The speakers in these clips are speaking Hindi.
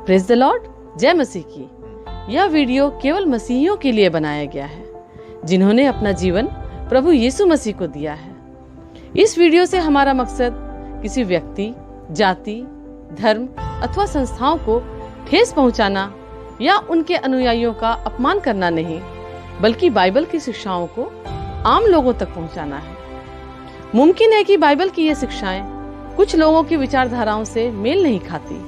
प्रेज द लॉर्ड, जय मसीह की। यह वीडियो केवल मसीहियों के लिए बनाया गया है जिन्होंने अपना जीवन प्रभु यीशु मसीह को दिया है। इस वीडियो से हमारा मकसद किसी व्यक्ति, जाति, धर्म अथवा संस्थाओं को ठेस पहुंचाना या उनके अनुयायियों का अपमान करना नहीं, बल्कि बाइबल की शिक्षाओं को आम लोगों तक पहुंचाना है। मुमकिन है कि बाइबल की ये शिक्षाएं कुछ लोगों की विचारधाराओं से मेल नहीं खाती,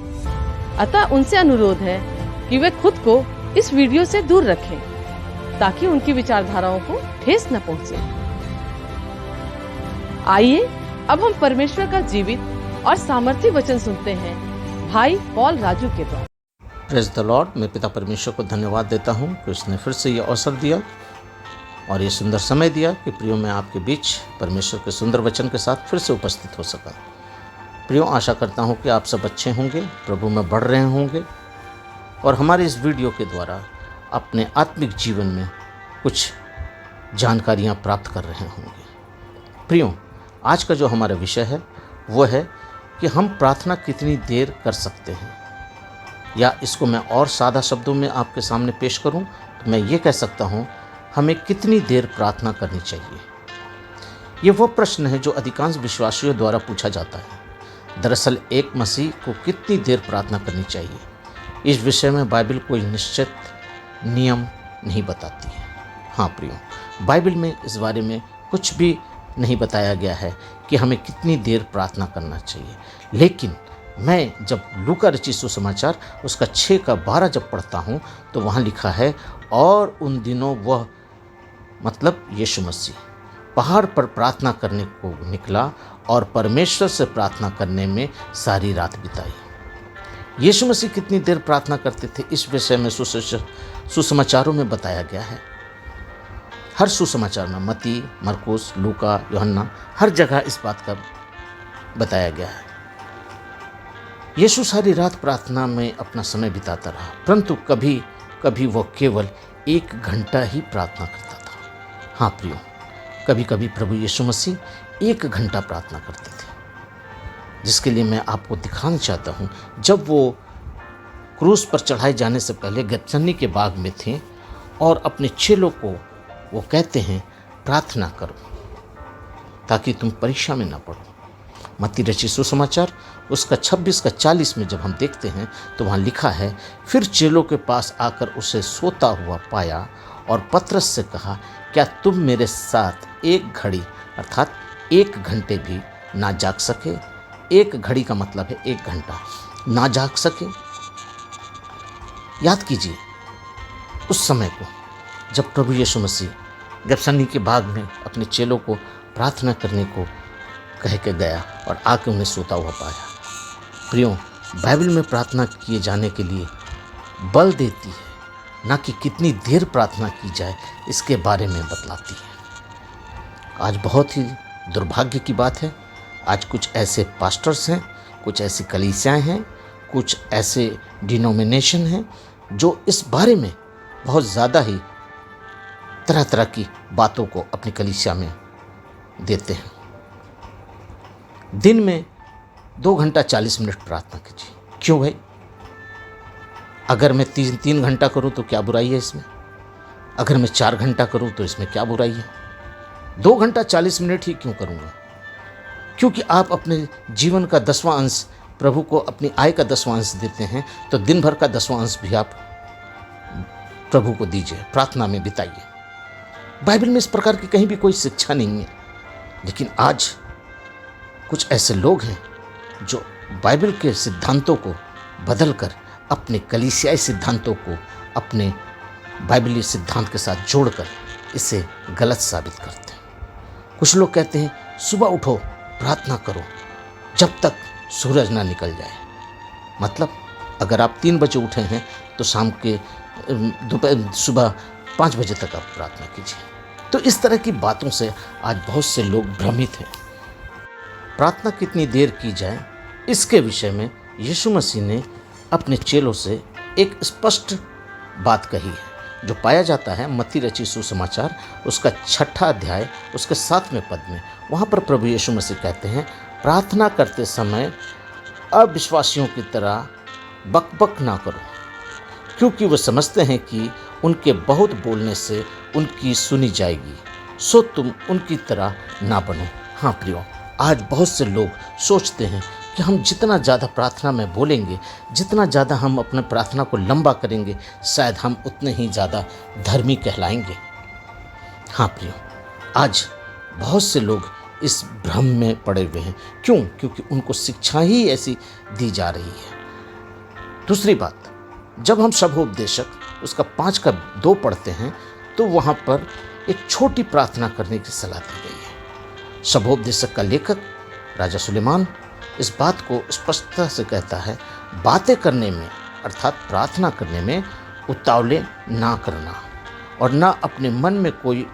अतः उनसे अनुरोध है कि वे खुद को इस वीडियो से दूर रखें ताकि उनकी विचारधाराओं को ठेस न पहुंचे। आइए अब हम परमेश्वर का जीवित और सामर्थी वचन सुनते हैं भाई पॉल राजू के द्वारा। Praise the Lord. मैं पिता परमेश्वर को धन्यवाद देता हूँ कि उसने फिर से ये अवसर दिया और ये सुंदर समय दिया कि प्रियो मैं आपके बीच परमेश्वर के सुंदर वचन के साथ फिर से उपस्थित हो सका। प्रियो, आशा करता हूँ कि आप सब अच्छे होंगे, प्रभु में बढ़ रहे होंगे और हमारे इस वीडियो के द्वारा अपने आत्मिक जीवन में कुछ जानकारियाँ प्राप्त कर रहे होंगे। प्रियो, आज का जो हमारा विषय है वो है कि हम प्रार्थना कितनी देर कर सकते हैं, या इसको मैं और सादा शब्दों में आपके सामने पेश करूं तो मैं ये कह सकता हूं, हमें कितनी देर प्रार्थना करनी चाहिए। ये वो प्रश्न है जो अधिकांश विश्वासियों द्वारा पूछा जाता है। दरअसल एक मसीह को कितनी देर प्रार्थना करनी चाहिए, इस विषय में बाइबल कोई निश्चित नियम नहीं बताती है। हाँ प्रियो, बाइबल में इस बारे में कुछ भी नहीं बताया गया है कि हमें कितनी देर प्रार्थना करना चाहिए। लेकिन मैं जब लूका रचित सुसमाचार उसका 6:12 जब पढ़ता हूँ तो वहाँ लिखा है, और उन दिनों वह मतलब यीशु मसीह पहाड़ पर प्रार्थना करने को निकला और परमेश्वर से प्रार्थना करने में सारी रात बिताई। यीशु मसीह कितनी देर प्रार्थना करते थे, इस विषय में सुसमाचारों में बताया गया है। हर सुसमाचार में मत्ती, मरकुस, लूका, यूहन्ना, हर जगह इस बात का बताया गया है। यीशु सारी रात प्रार्थना में अपना समय बिताता रहा, परंतु कभी कभी वो केवल 1 घंटा ही प्रार्थना करता था। हाँ प्रियो, कभी कभी प्रभु यीशु मसीह 1 घंटा प्रार्थना करते थे, जिसके लिए मैं आपको दिखाना चाहता हूँ। जब वो क्रूस पर चढ़ाए जाने से पहले गेत्समनी के बाग में थे और अपने चेलों को वो कहते हैं, प्रार्थना करो ताकि तुम परीक्षा में ना पड़ो। मत्ती रचित सुसमाचार उसका 26:40 में जब हम देखते हैं तो वहाँ लिखा है, फिर चेलों के पास आकर उसे सोता हुआ पाया और पतरस से कहा, क्या तुम मेरे साथ 1 घड़ी अर्थात 1 घंटे भी ना जाग सके। 1 घड़ी का मतलब है 1 घंटा ना जाग सके। याद कीजिए उस समय को जब प्रभु यीशु मसीह गेत्समनी के बाग में अपने चेलों को प्रार्थना करने को कह के गया और आके उन्हें सोता हुआ पाया। प्रियो, बाइबल में प्रार्थना किए जाने के लिए बल देती है, ना कि कितनी देर प्रार्थना की जाए इसके बारे में बतलाती है। आज बहुत ही दुर्भाग्य की बात है, आज कुछ ऐसे पास्टर्स हैं, कुछ ऐसी कलीसियाएं हैं, कुछ ऐसे डिनोमिनेशन हैं जो इस बारे में बहुत ज़्यादा ही तरह तरह की बातों को अपनी कलीसिया में देते हैं। दिन में 2 घंटा 40 मिनट प्रार्थना कीजिए। क्यों भाई? अगर मैं 3 घंटा करूं तो क्या बुराई है इसमें? अगर मैं 4 घंटा करूं तो इसमें क्या बुराई है? 2 घंटा 40 मिनट ही क्यों करूंगा? क्योंकि आप अपने जीवन का 10वां अंश प्रभु को, अपनी आय का 10वां अंश देते हैं, तो दिन भर का 10वां अंश भी आप प्रभु को दीजिए, प्रार्थना में बिताइए। बाइबल में इस प्रकार की कहीं भी कोई शिक्षा नहीं है। लेकिन आज कुछ ऐसे लोग हैं जो बाइबल के सिद्धांतों को बदलकर अपने कलीसियाई सिद्धांतों को अपने बाइबली सिद्धांत के साथ जोड़कर इसे गलत साबित करते हैं। कुछ लोग कहते हैं सुबह उठो प्रार्थना करो जब तक सूरज ना निकल जाए। मतलब अगर आप 3 बजे उठे हैं तो शाम के सुबह 5 बजे तक आप प्रार्थना कीजिए। तो इस तरह की बातों से आज बहुत से लोग भ्रमित हैं। प्रार्थना कितनी देर की जाए, इसके विषय में यीशु मसीह ने अपने चेलों से एक स्पष्ट बात कही है, जो पाया जाता है मत्ती रचित सुसमाचार उसका 6 अध्याय उसके 7वें पद में। वहाँ पर प्रभु यीशु मसीह कहते हैं, प्रार्थना करते समय अविश्वासियों की तरह बकबक ना करो, क्योंकि वे समझते हैं कि उनके बहुत बोलने से उनकी सुनी जाएगी, सो तुम उनकी तरह ना बनो। हाँ प्रियो, आज बहुत से लोग सोचते हैं कि हम जितना ज़्यादा प्रार्थना में बोलेंगे, जितना ज़्यादा हम अपने प्रार्थना को लंबा करेंगे, शायद हम उतने ही ज़्यादा धर्मी कहलाएंगे। हाँ प्रियो, आज बहुत से लोग इस भ्रम में पड़े हुए हैं। क्यों? क्योंकि उनको शिक्षा ही ऐसी दी जा रही है। दूसरी बात, जब हम शब्दोपदेशक उसका 5:2 पढ़ते हैं तो वहाँ पर एक छोटी प्रार्थना करने की सलाह दी गई है। शब्दोपदेशक का लेखक राजा सुलेमान इस बात को स्पष्टता से कहता है, बातें करने में अर्थात प्रार्थना करने में उतावले ना करना और ना अपने मन में कोई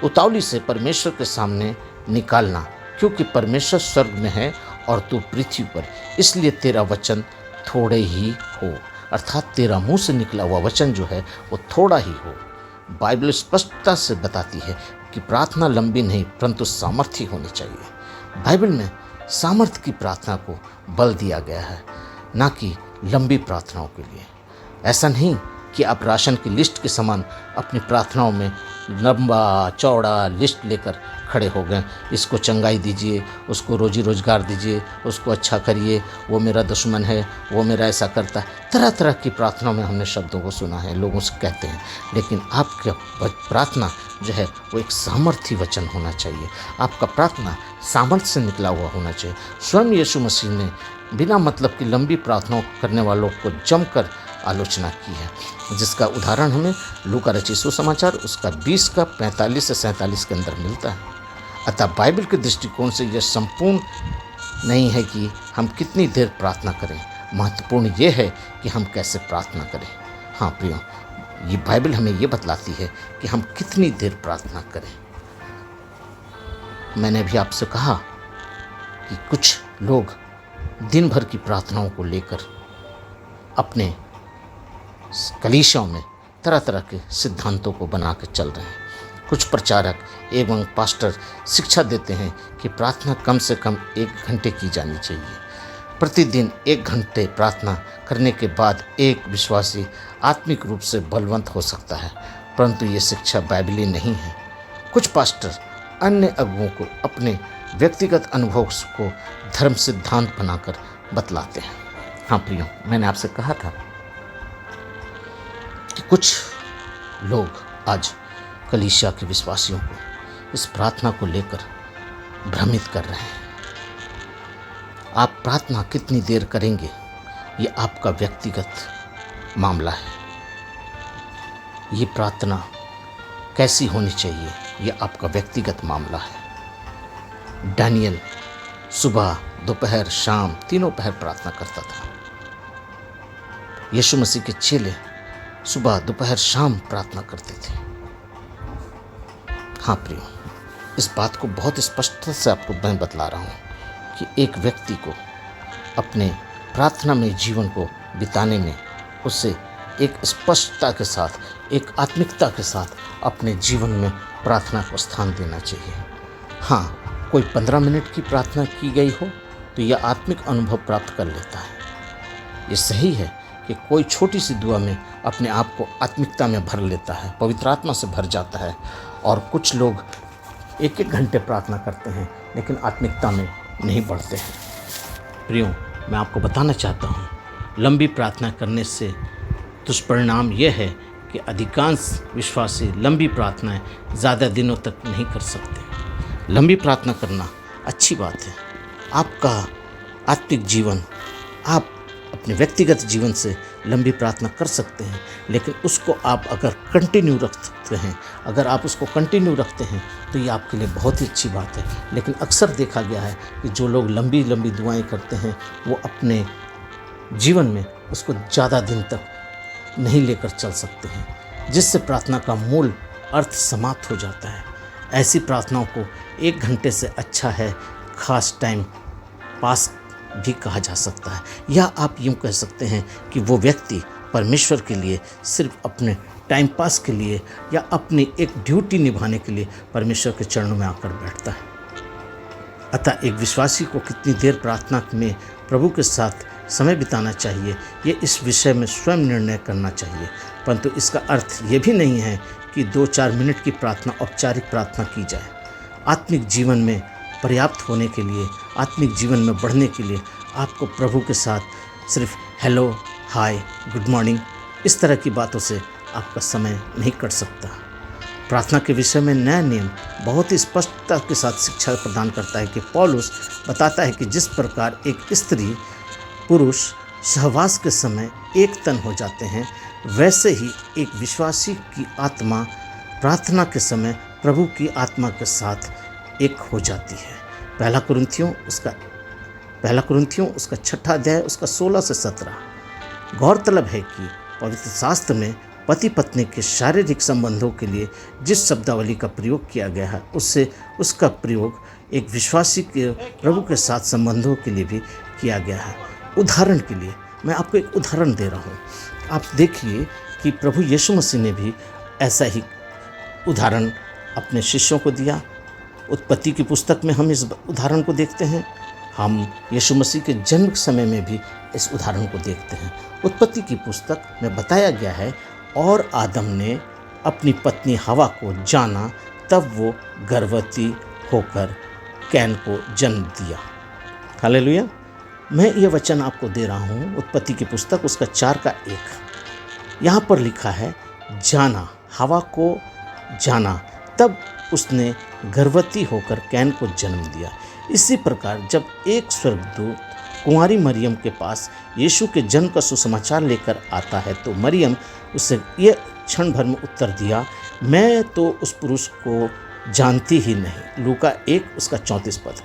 उतावली से परमेश्वर के सामने निकालना, क्योंकि परमेश्वर स्वर्ग में है और तू पृथ्वी पर, इसलिए तेरा वचन थोड़े ही हो। अर्थात तेरा मुंह से निकला हुआ वचन जो है वो थोड़ा ही हो। बाइबल स्पष्टता से बताती है कि प्रार्थना लंबी नहीं परंतु सामर्थ्य होनी चाहिए। बाइबल में सामर्थ्य की प्रार्थना को बल दिया गया है, ना कि लंबी प्रार्थनाओं के लिए। ऐसा नहीं कि आप राशन की लिस्ट के समान अपनी प्रार्थनाओं में लंबा चौड़ा लिस्ट लेकर खड़े हो गए। इसको चंगाई दीजिए, उसको रोजी रोजगार दीजिए, उसको अच्छा करिए, वो मेरा दुश्मन है, वो मेरा ऐसा करता है। तरह तरह की प्रार्थनाओं में हमने शब्दों को सुना है, लोगों से कहते हैं। लेकिन आपका प्रार्थना जो है वो एक सामर्थ्य वचन होना चाहिए। आपका प्रार्थना सामर्थ्य से निकला हुआ होना चाहिए। स्वयं यीशु मसीह ने बिना मतलब की लंबी प्रार्थनाओं करने वालों को जमकर आलोचना की है, जिसका उदाहरण हमें लूका रचित सुसमाचार उसका 20:45 से 47 के अंदर मिलता है। अतः बाइबल के दृष्टिकोण से यह संपूर्ण नहीं है कि हम कितनी देर प्रार्थना करें, महत्वपूर्ण यह है कि हम कैसे प्रार्थना करें। हाँ प्रियो, ये बाइबल हमें ये बतलाती है कि हम कितनी देर प्रार्थना करें। मैंने अभी आपसे कहा कि कुछ लोग दिन भर की प्रार्थनाओं को लेकर अपने कलीसियाओं में तरह तरह के सिद्धांतों को बना के चल रहे हैं। कुछ प्रचारक एवं पास्टर शिक्षा देते हैं कि प्रार्थना कम से कम 1 घंटे की जानी चाहिए। प्रतिदिन 1 घंटे प्रार्थना करने के बाद एक विश्वासी आत्मिक रूप से बलवंत हो सकता है, परंतु ये शिक्षा बाइबली नहीं है। कुछ पास्टर अन्य अगुओं को अपने व्यक्तिगत अनुभव को धर्म सिद्धांत बनाकर बतलाते हैं। हाँ प्रियो, मैंने आपसे कहा था कि कुछ लोग आज कलीसिया के विश्वासियों को इस प्रार्थना को लेकर भ्रमित कर रहे हैं। आप प्रार्थना कितनी देर करेंगे ये आपका व्यक्तिगत मामला है। ये प्रार्थना कैसी होनी चाहिए ये आपका व्यक्तिगत मामला है। दानियल सुबह दोपहर शाम तीनों पहर प्रार्थना करता था। यीशु मसीह के चेले सुबह दोपहर शाम प्रार्थना करते थे। हाँ प्रियो, इस बात को बहुत स्पष्टता से आपको मैं बतला रहा हूँ कि एक व्यक्ति को अपने प्रार्थना में जीवन को बिताने में उसे एक स्पष्टता के साथ, एक आत्मिकता के साथ अपने जीवन में प्रार्थना को स्थान देना चाहिए। हाँ, कोई 15 मिनट की प्रार्थना की गई हो तो यह आत्मिक अनुभव प्राप्त कर लेता है। ये सही है कि कोई छोटी सी दुआ में अपने आप को आत्मिकता में भर लेता है, पवित्र आत्मा से भर जाता है। और कुछ लोग 1-1 घंटे प्रार्थना करते हैं लेकिन आत्मिकता में नहीं बढ़ते हैं। प्रियो, मैं आपको बताना चाहता हूँ, लंबी प्रार्थना करने से दुष्परिणाम यह है कि अधिकांश विश्वासी लंबी प्रार्थनाएं ज़्यादा दिनों तक नहीं कर सकते। लंबी प्रार्थना करना अच्छी बात है। आपका आत्मिक जीवन, आप अपने व्यक्तिगत जीवन से लंबी प्रार्थना कर सकते हैं, लेकिन उसको आप अगर कंटिन्यू रख सकते हैं, अगर आप उसको कंटिन्यू रखते हैं तो ये आपके लिए बहुत ही अच्छी बात है। लेकिन अक्सर देखा गया है कि जो लोग लंबी लंबी दुआएं करते हैं वो अपने जीवन में उसको ज़्यादा दिन तक नहीं लेकर चल सकते हैं, जिससे प्रार्थना का मूल अर्थ समाप्त हो जाता है। ऐसी प्रार्थनाओं को 1 घंटे से अच्छा है खास टाइम पास भी कहा जा सकता है। या आप यूँ कह सकते हैं कि वो व्यक्ति परमेश्वर के लिए सिर्फ अपने टाइम पास के लिए या अपनी एक ड्यूटी निभाने के लिए परमेश्वर के चरणों में आकर बैठता है। अतः एक विश्वासी को कितनी देर प्रार्थना में प्रभु के साथ समय बिताना चाहिए, ये इस विषय में स्वयं निर्णय करना चाहिए। परंतु इसका अर्थ ये भी नहीं है कि 2-4 मिनट की प्रार्थना, औपचारिक प्रार्थना की जाए। आत्मिक जीवन में पर्याप्त होने के लिए, आत्मिक जीवन में बढ़ने के लिए आपको प्रभु के साथ सिर्फ हेलो, हाय, गुड मॉर्निंग इस तरह की बातों से आपका समय नहीं कट सकता। प्रार्थना के विषय में नया नियम बहुत ही स्पष्टता के साथ शिक्षा प्रदान करता है कि पौलुस बताता है कि जिस प्रकार एक स्त्री पुरुष सहवास के समय एक तन हो जाते हैं, वैसे ही एक विश्वासी की आत्मा प्रार्थना के समय प्रभु की आत्मा के साथ एक हो जाती है। पहला कुरिन्थियों उसका 6 अध्याय उसका 16 से 17। गौरतलब है कि पवित्र शास्त्र में पति पत्नी के शारीरिक संबंधों के लिए जिस शब्दावली का प्रयोग किया गया है, उसका प्रयोग एक विश्वासी के प्रभु के साथ संबंधों के लिए भी किया गया है। उदाहरण के लिए मैं आपको एक उदाहरण दे रहा हूँ। आप देखिए कि प्रभु यीशु मसीह ने भी ऐसा ही उदाहरण अपने शिष्यों को दिया। उत्पत्ति की पुस्तक में हम इस उदाहरण को देखते हैं। हम यीशु मसीह के जन्म समय में भी इस उदाहरण को देखते हैं। उत्पत्ति की पुस्तक में बताया गया है, और आदम ने अपनी पत्नी हवा को जाना, तब वो गर्भवती होकर कैन को जन्म दिया। हालेलुया। मैं ये वचन आपको दे रहा हूँ, उत्पत्ति की पुस्तक उसका 4:1। यहाँ पर लिखा है जाना, हवा को जाना, तब उसने गर्भवती होकर कैन को जन्म दिया। इसी प्रकार जब एक स्वर्गदूत कुंवारी मरियम के पास यीशु के जन्म का सुसमाचार लेकर आता है, तो मरियम उसे ये क्षण भर में उत्तर दिया, मैं तो उस पुरुष को जानती ही नहीं। लूका 1 उसका 34 पद।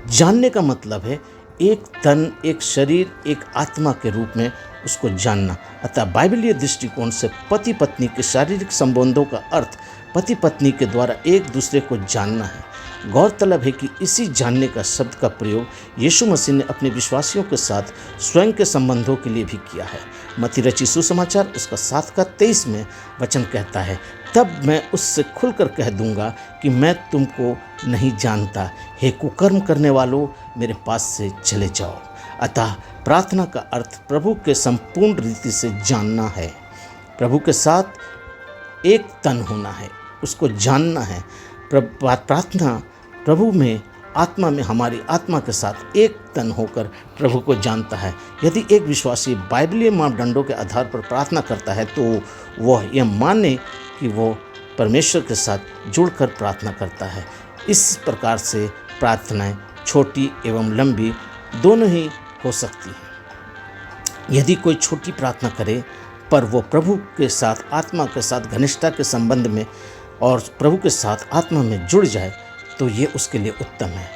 जानने का मतलब है एक तन, एक शरीर, एक आत्मा के रूप में उसको जानना। अतः बाइबलीय दृष्टिकोण से पति पत्नी के शारीरिक संबंधों का अर्थ पति पत्नी के द्वारा एक दूसरे को जानना है। गौरतलब है कि इसी जानने का शब्द का प्रयोग यीशु मसीह ने अपने विश्वासियों के साथ स्वयं के संबंधों के लिए भी किया है। मत्ती रचित सुसमाचार उसका 7:23 में वचन कहता है, तब मैं उससे खुलकर कह दूंगा कि मैं तुमको नहीं जानता, हे कुकर्म करने वालों, मेरे पास से चले जाओ। अतः प्रार्थना का अर्थ प्रभु के संपूर्ण रीति से जानना है, प्रभु के साथ एक तन होना है, उसको जानना है। प्रार्थना प्रभु में, आत्मा में, हमारी आत्मा के साथ एक तन होकर प्रभु को जानता है। यदि एक विश्वासी बाइबलीय मापदंडों के आधार पर प्रार्थना करता है, तो वह यह माने कि वो परमेश्वर के साथ जुड़कर प्रार्थना करता है। इस प्रकार से प्रार्थनाएं छोटी एवं लंबी दोनों ही हो सकती हैं। यदि कोई छोटी प्रार्थना करे पर वो प्रभु के साथ, आत्मा के साथ घनिष्ठता के संबंध में और प्रभु के साथ आत्मा में जुड़ जाए, तो ये उसके लिए उत्तम है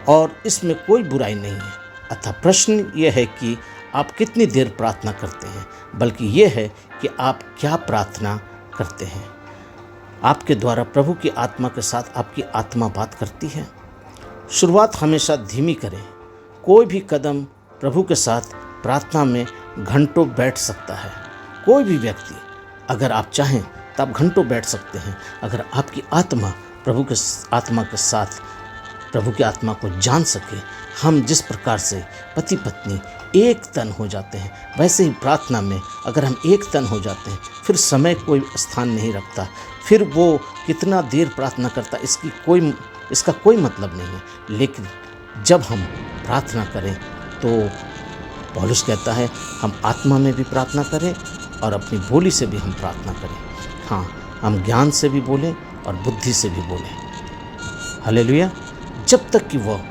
और इसमें कोई बुराई नहीं है। अतः प्रश्न ये है कि आप कितनी देर प्रार्थना करते हैं, बल्कि ये है कि आप क्या प्रार्थना करते हैं। आपके द्वारा प्रभु की आत्मा के साथ आपकी आत्मा बात करती है। शुरुआत हमेशा धीमी करें। कोई भी कदम प्रभु के साथ प्रार्थना में घंटों बैठ सकता है। कोई भी व्यक्ति, अगर आप चाहें तो आप घंटों बैठ सकते हैं। अगर आपकी आत्मा प्रभु के आत्मा के साथ प्रभु की आत्मा को जान सके, हम जिस प्रकार से पति पत्नी एक तन हो जाते हैं, वैसे ही प्रार्थना में अगर हम एक तन हो जाते हैं, फिर समय कोई स्थान नहीं रखता। फिर वो कितना देर प्रार्थना करता, इसका कोई मतलब नहीं है। लेकिन जब हम प्रार्थना करें तो पौलुस कहता है, हम आत्मा में भी प्रार्थना करें और अपनी बोली से भी हम प्रार्थना करें। हाँ, हम ज्ञान से भी बोलें और बुद्धि से भी बोलें। हालेलुया। जब तक कि वह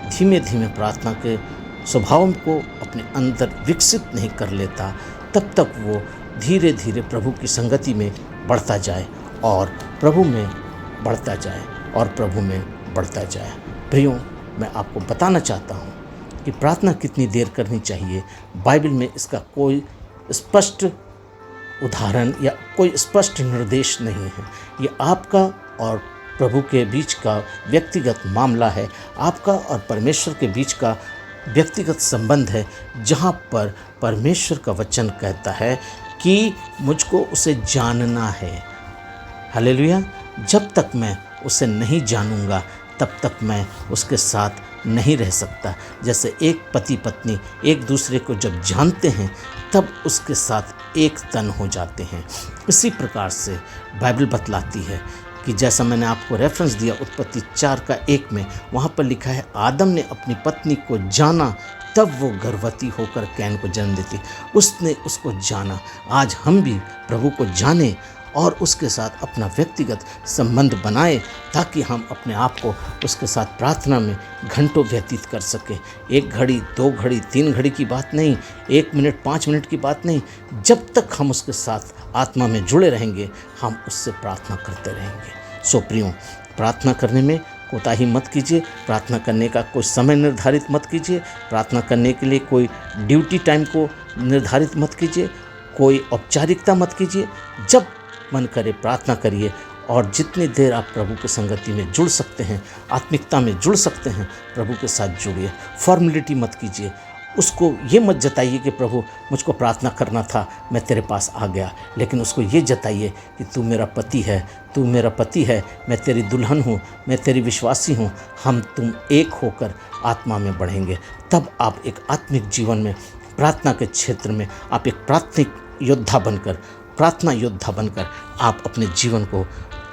धीमे धीमे प्रार्थना के स्वभाव को अपने अंदर विकसित नहीं कर लेता, तब तक वो धीरे धीरे प्रभु की संगति में बढ़ता जाए और प्रभु में बढ़ता जाए और प्रभु में बढ़ता जाए। प्रियो, मैं आपको बताना चाहता हूँ कि प्रार्थना कितनी देर करनी चाहिए। बाइबल में इसका कोई स्पष्ट उदाहरण या कोई स्पष्ट निर्देश नहीं है। ये आपका और प्रभु के बीच का व्यक्तिगत मामला है, आपका और परमेश्वर के बीच का व्यक्तिगत संबंध है, जहाँ पर परमेश्वर का वचन कहता है कि मुझको उसे जानना है। हालेलुया। जब तक मैं उसे नहीं जानूंगा, तब तक मैं उसके साथ नहीं रह सकता। जैसे एक पति पत्नी एक दूसरे को जब जानते हैं तब उसके साथ एक तन हो जाते हैं। इसी प्रकार से बाइबल बतलाती है कि जैसा मैंने आपको रेफरेंस दिया उत्पत्ति 4:1 में, वहाँ पर लिखा है आदम ने अपनी पत्नी को जाना तब वो गर्भवती होकर कैन को जन्म देती। उसने उसको जाना। आज हम भी प्रभु को जाने और उसके साथ अपना व्यक्तिगत संबंध बनाए ताकि हम अपने आप को उसके साथ प्रार्थना में घंटों व्यतीत कर सकें। 1 घड़ी 2 घड़ी 3 घड़ी की बात नहीं, 1 मिनट 5 मिनट की बात नहीं। जब तक हम उसके साथ आत्मा में जुड़े रहेंगे हम उससे प्रार्थना करते रहेंगे। सो प्रियो, प्रार्थना करने में कोताही मत कीजिए। प्रार्थना करने का कोई समय निर्धारित मत कीजिए। प्रार्थना करने के लिए कोई ड्यूटी टाइम को निर्धारित मत कीजिए। कोई औपचारिकता मत कीजिए। जब मन करे प्रार्थना करिए और जितनी देर आप प्रभु की संगति में जुड़ सकते हैं, आत्मिकता में जुड़ सकते हैं, प्रभु के साथ जुड़िए। फॉर्मेलिटी मत कीजिए। उसको ये मत जताइए कि प्रभु मुझको प्रार्थना करना था, मैं तेरे पास आ गया। लेकिन उसको ये जताइए कि तू मेरा पति है, तू मेरा पति है, मैं तेरी दुल्हन हूँ, मैं तेरी विश्वासी हूँ। हम तुम एक होकर आत्मा में बढ़ेंगे। तब आप एक आत्मिक जीवन में, प्रार्थना के क्षेत्र में आप एक प्राथमिक योद्धा बनकर, प्रार्थना योद्धा बनकर आप अपने जीवन को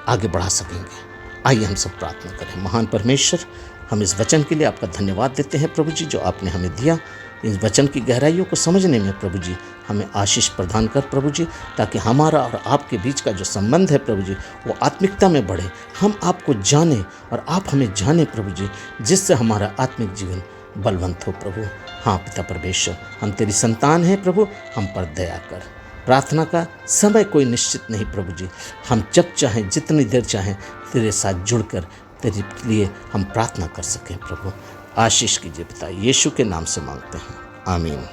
आगे बढ़ा सकेंगे। आइए हम सब प्रार्थना करें। महान परमेश्वर, हम इस वचन के लिए आपका धन्यवाद देते हैं प्रभु जी, जो आपने हमें दिया। इस वचन की गहराइयों को समझने में प्रभु जी हमें आशीष प्रदान कर प्रभु जी, ताकि हमारा और आपके बीच का जो संबंध है प्रभु जी वो आत्मिकता में बढ़े। हम आपको जाने और आप हमें जाने प्रभु जी, जिससे हमारा आत्मिक जीवन बलवंत हो प्रभु। हाँ पिता परमेश्वर, हम तेरी संतान हैं प्रभु, हम पर दया कर। प्रार्थना का समय कोई निश्चित नहीं प्रभु जी, हम जब चाहें जितनी देर चाहें तेरे साथ जुड़कर तेरे लिए हम प्रार्थना कर सकें प्रभु। आशीष कीजिए पिता, यीशु के नाम से मांगते हैं, आमीन।